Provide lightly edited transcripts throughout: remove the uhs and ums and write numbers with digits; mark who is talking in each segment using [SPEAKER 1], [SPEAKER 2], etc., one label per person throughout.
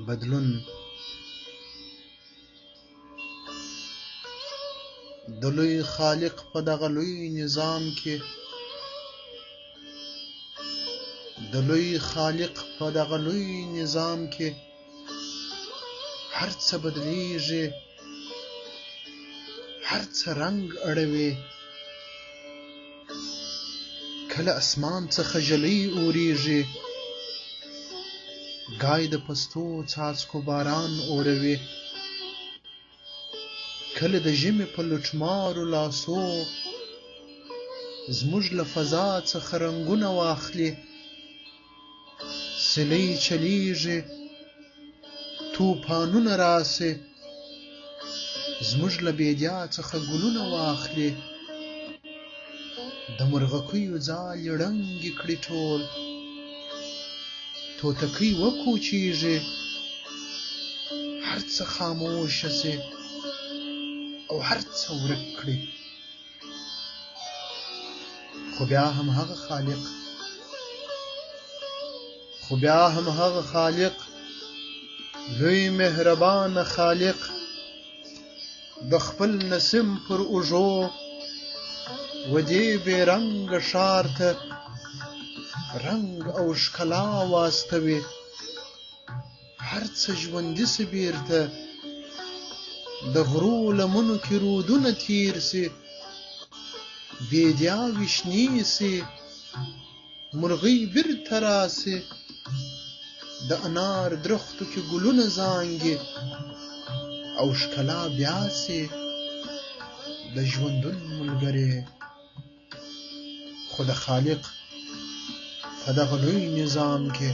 [SPEAKER 1] بدلون د لوی خالق په دغه لوی نظام کې د لوی خالق په دغه لوی نظام کې هر څه بدلیږي، هر څه رنگ اړوي. کله اسمان څخه ژلۍ اوریږي، گای د پستو څاڅکو باران اوروي. کله د ژمي په لوټمارو لاسو زموږ له فضا څخه رنګونه واخلي. سیلۍ چلیږي، توپانونه راسي، زموږ له بیدیا څخه ګلونه واخلي. د مرغکیو ځالې ړنګې کړي ټول، توتکۍ وکوچیږي، هر څه خاموشه سي او هر څه ورک کړي. خو بیا هم هغه خالق لوی مهربان خالق د خپل نسیم پر اوږو ودې بې رنګه ښار ته رنگ او ښکلا واستوي. هر څه ژوندي سي بیرته، د غرو لمنو کې رودونه تیر سي، بیدیاوې شنې سي، مرغۍ بیرته راسي. د انار درختو کې ګلونه زانګي او ښکلا بیا سي د ژوندون ملګرې. خو د خالق په دغه لوی نظام کې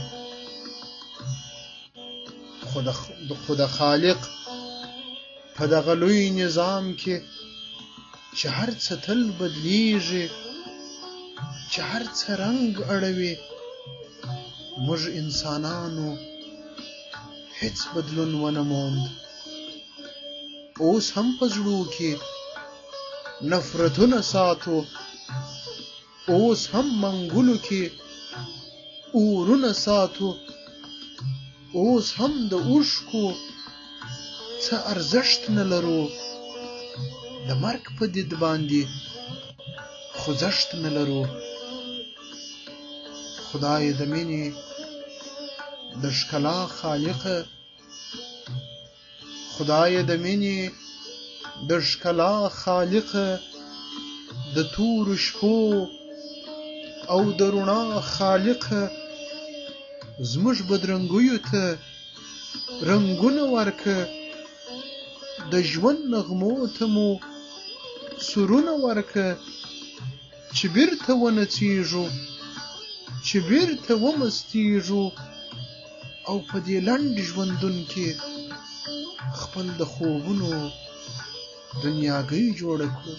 [SPEAKER 1] خو د خالق په دغه لوی نظام کې چې هر څه تل بدلیږي، چې هر څه رنگ اړوي، موږ انسانانو هیڅ بدلون ونه موند. اوس هم په زړو کې نفرتونه ساتو، اوس هم منګولو کې اورونه ساتو، اوس هم د اوښکو څه ارزښت نه لرو. د مرګ په دید باندې خوځښت نه لرو. خدای د مینې د ښکلا خالقه، خدای د مینې د ښکلا خالقه، د تورو شپو او د رڼا خالقه، زموږ بدرنګیو ته رنګونه ورکه. د ژوند نغمو ته مو سرونه ورکه، چې بیرته ونڅیږو، چې بیرته ومستیږو او په دې لنډ ژوندون کې خپل د خوبونو دنیاګۍ جوړه کړو.